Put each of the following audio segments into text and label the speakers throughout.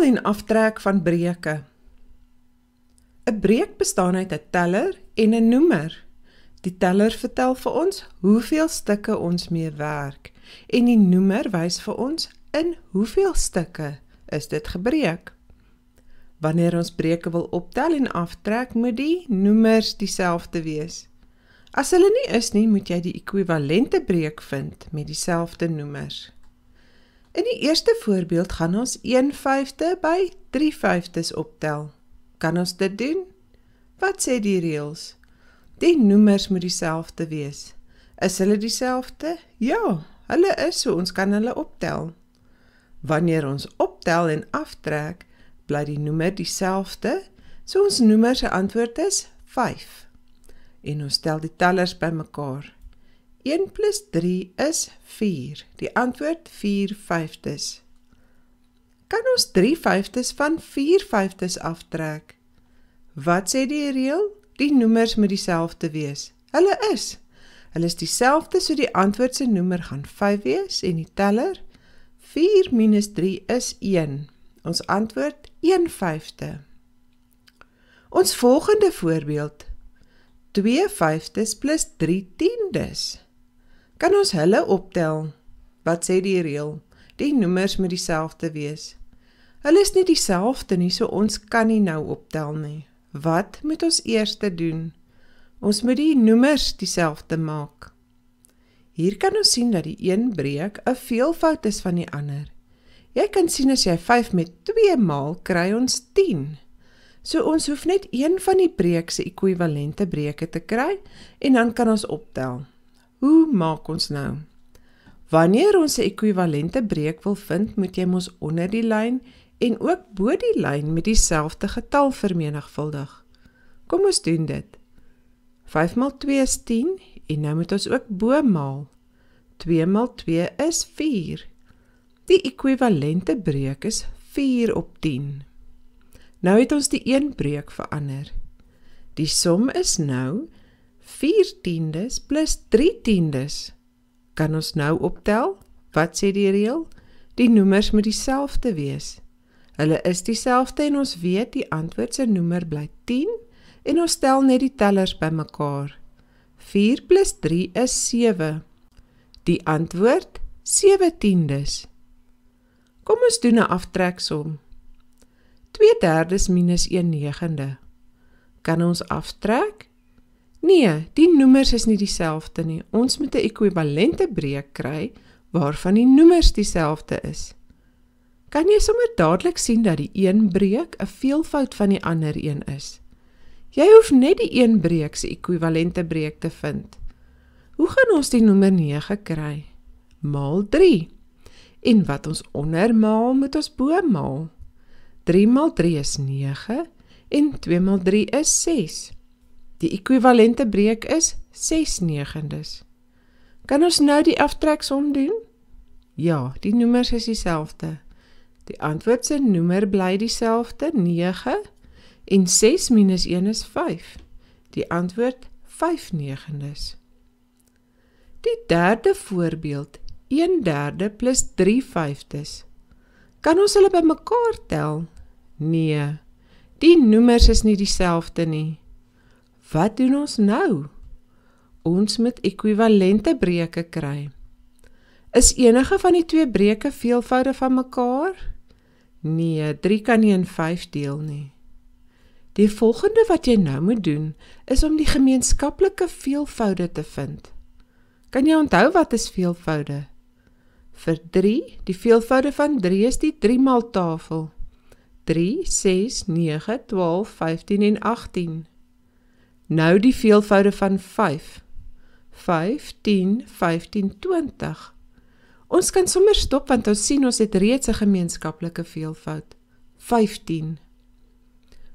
Speaker 1: Optel en aftrek van breuke. 'n Breuk bestaan uit 'n teller en 'n noemer. Die teller vertel vir ons hoeveel stukke ons mee werk en die noemer wys vir ons in hoeveel stukke is dit gebreek. Wanneer ons breuke wil optel en aftrek, moet die noemers dieselfde wees. As hulle nie is nie, moet jy die ekwivalente breuk vind met dieselfde noemers. In die eerste voorbeeld gaan ons 1/5 by 3/5 optel. Kan ons dit doen? Wat sê die reëls? Die noemers moet dieselfde wees. Is hulle dieselfde? Ja, hulle is, so ons kan hulle optel. Wanneer ons optel en aftrek, bly die noemer dieselfde, so ons noemer se antwoord is 5. En ons tel die tellers bymekaar. 1 plus 3 is 4. Die antwoord 4/5. Kan ons 3/5 van 4/5 aftrek? Wat sê die reël? Die noemers moet dieselfde wees. Hulle is. Hulle is dieselfde, so die antwoord se noemer gaan 5 wees en die teller 4 minus 3 is 1. Ons antwoord 1/5. Ons volgende voorbeeld 2/5 plus 3/10. Kan ons hulle optel? Wat sê die reël? Die noemers moet dieselfde wees. Hulle is nie dieselfde nie, so ons kan nie nou optel nie. Wat moet ons eers doen? Ons moet die noemers dieselfde maak. Hier kan ons sien dat die een breuk 'n veelvoud is van die ander. Jy kan sien as jy 5 met 2 maal, kry ons 10. So ons hoef net een van die breuk se ekwivalente breuke te kry en dan kan ons optel. Hoe maak ons nou? Wanneer ons 'n ekwivalente breuk wil vind, moet jy mos onder die lyn en ook bo die lyn met dieselfde getal vermenigvuldig. Kom ons doen dit. 5 maal 2 is 10 en nou moet ons ook bo maal. 2 maal 2 is 4. Die ekwivalente breuk is 4 op 10. Nou het ons die een breuk verander. Die som is nou 4/10 plus 3/10. Kan ons nou optel? Wat sê die reël? Die noemers moet dieselfde wees. Hulle is dieselfde en ons weet die antwoord se noemer bly 10 en ons tel net die tellers bymekaar. 4 plus 3 is 7. Die antwoord 7/10. Kom ons doen 'n aftreksom. 2/3 minus 1/9. Kan ons aftrek? Nee, die noemers is nie dieselfde nie. Ons moet 'n ekwivalente breuk kry waarvan die noemers dieselfde is. Kan jy sommer dadelik sien dat die een breuk 'n veelvoud van die ander een is? Jy hoef net die een breuk se ekwivalente breuk te vind. Hoe gaan ons die noemer 9 kry? Maal 3. En wat ons onder maal, moet ons bo maal. 3 maal 3 is 9 en 2 maal 3 is 6. Die ekwivalente breuk is 6/9. Kan ons nou die aftreksom doen? Ja, die noemers is dieselfde. Die antwoord se noemer bly dieselfde, 9, en 6 minus 1 is 5. Die antwoord 5/9. Die derde voorbeeld, 1/3 plus 3/5. Kan ons hulle bymekaar tel? Nee, die noemers is nie dieselfde nie. Wat doen ons nou? Ons moet ekwivalente breuke kry. Is enige van die twee breuke veelvoude van mekaar? Nee, 3 kan nie in 5 deel nie. Die volgende wat jy nou moet doen, is om die gemeenskaplike veelvoude te vind. Kan jy onthou wat is veelvoude? Vir 3, die veelvoude van 3 is die 3 maal tafel. 3, 6, 9, 12, 15 en 18. Nou die veelvoude van 5. 5, 10, 15, 20. Ons kan sommer stop want ons sien ons het reeds 'n gemeenskaplike veelvoud. 15.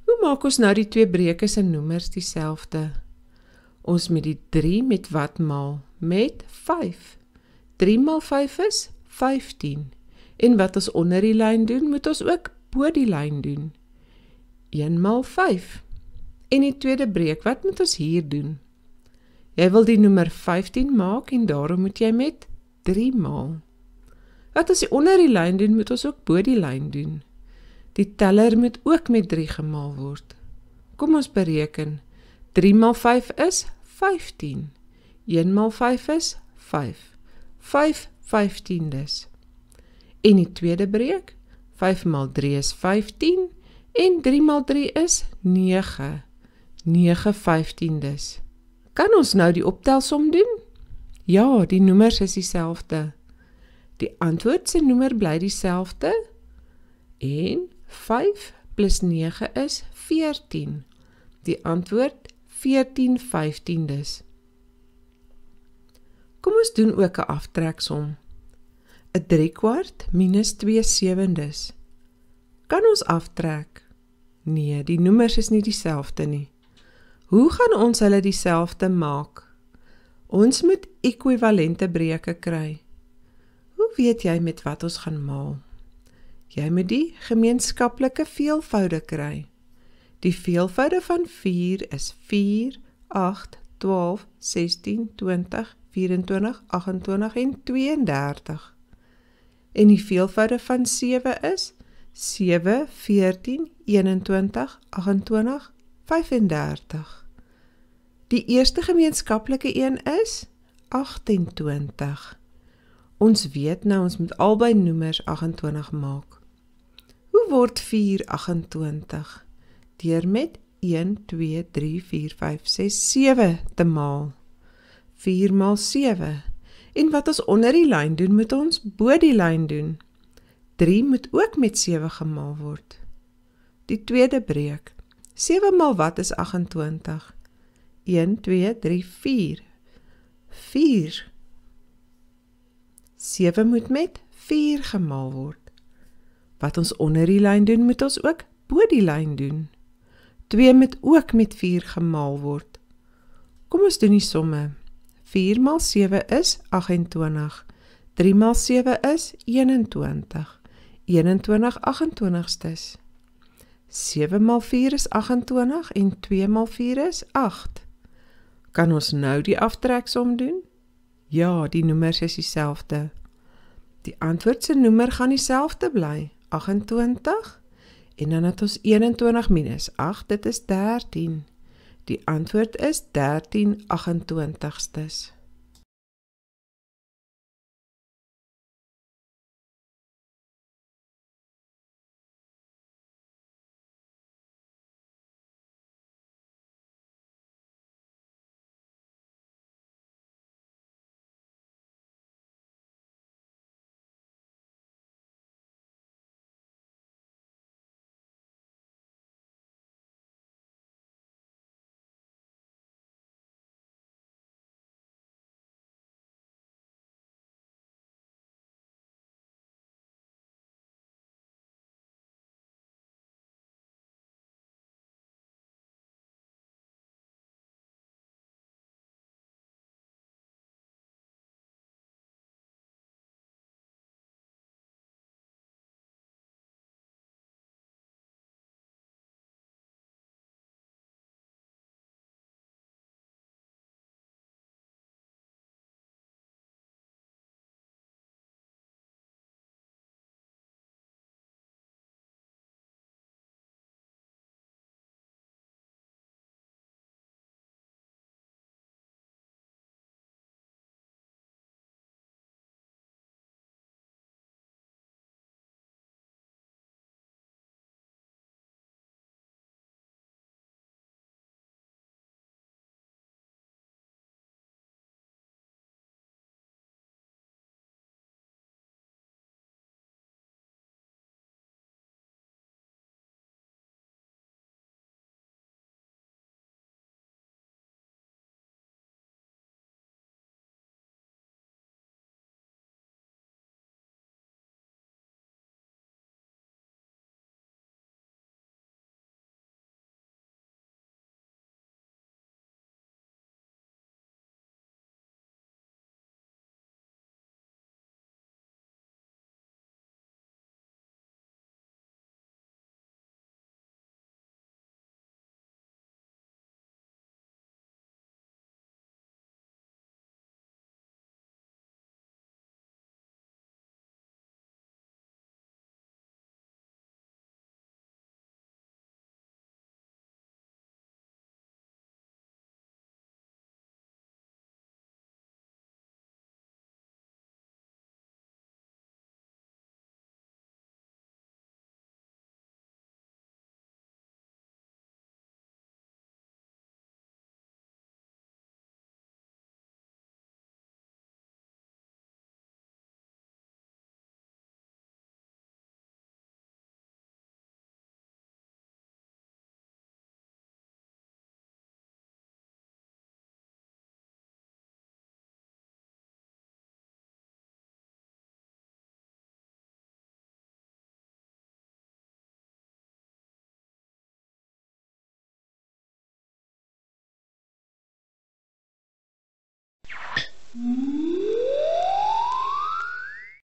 Speaker 1: Hoe maak ons nou die twee breuke se noemers dieselfde? Ons moet die 3 met wat maal? Met 5. 3 maal 5 is 15. En wat ons onder die lyn doen, moet ons ook bo die lyn doen. 1 maal 5. En die tweede breuk, wat moet ons hier doen? Jy wil die noemer 15 maak en daarom moet jy met 3 maal. Wat ons onder die lyn doen, moet ons ook bo die lyn doen. Die teller moet ook met 3 gemaal word. Kom ons bereken. 3 maal 5 is 15. 1 maal 5 is 5. 5 15des. En die tweede breek, 5 maal 3 is 15 en 3 maal 3 is 9. 9 15des. Kan ons nou die optelsom doen? Ja, die noemers is dieselfde. Die antwoord se noemer bly dieselfde en 5 plus 9 is 14. Die antwoord 14 15des. Kom ons doen ook 'n aftreksom. 'n 3/4 minus 2 sewendes. Kan ons aftrek? Nee, die noemers is nie dieselfde nie. Hoe gaan ons hulle dieselfde maak? Ons moet ekwivalente breuke kry. Hoe weet jy met wat ons gaan maal? Jy moet die gemeenskaplike veelvoude kry. Die veelvoude van 4 is 4, 8, 12, 16, 20, 24, 28 en 32. En die veelvoude van 7 is 7, 14, 21, 28, 35. Die eerste gemeenskaplike een is 28. Ons weet nou ons moet albei noemers 28 maak. Hoe word 4 28? Deur met 1, 2, 3, 4, 5, 6, 7 te maal. 4 maal 7. En wat ons onder die lyn doen, moet ons bo die lyn doen. 3 moet ook met 7 gemaal word. Die tweede breek. 7 maal wat is 28? 1, 2, 3, 4. 4. 7 moet met 4 gemaal word. Wat ons onder die lyn doen, moet ons ook bo die lyn doen. 2 moet ook met 4 gemaal word. Kom ons doen die somme. 4 maal 7 is 28. 3 maal 7 is 21. 21 28stes. 7 maal 4 is 28 en 2 maal 4 is 8. Kan ons nou die aftreksom doen? Ja, die noemers is dieselfde. Die antwoord se noemer gaan dieselfde bly, 28, en dan het ons 21 minus 8, dit is 13. Die antwoord is 13 28stes.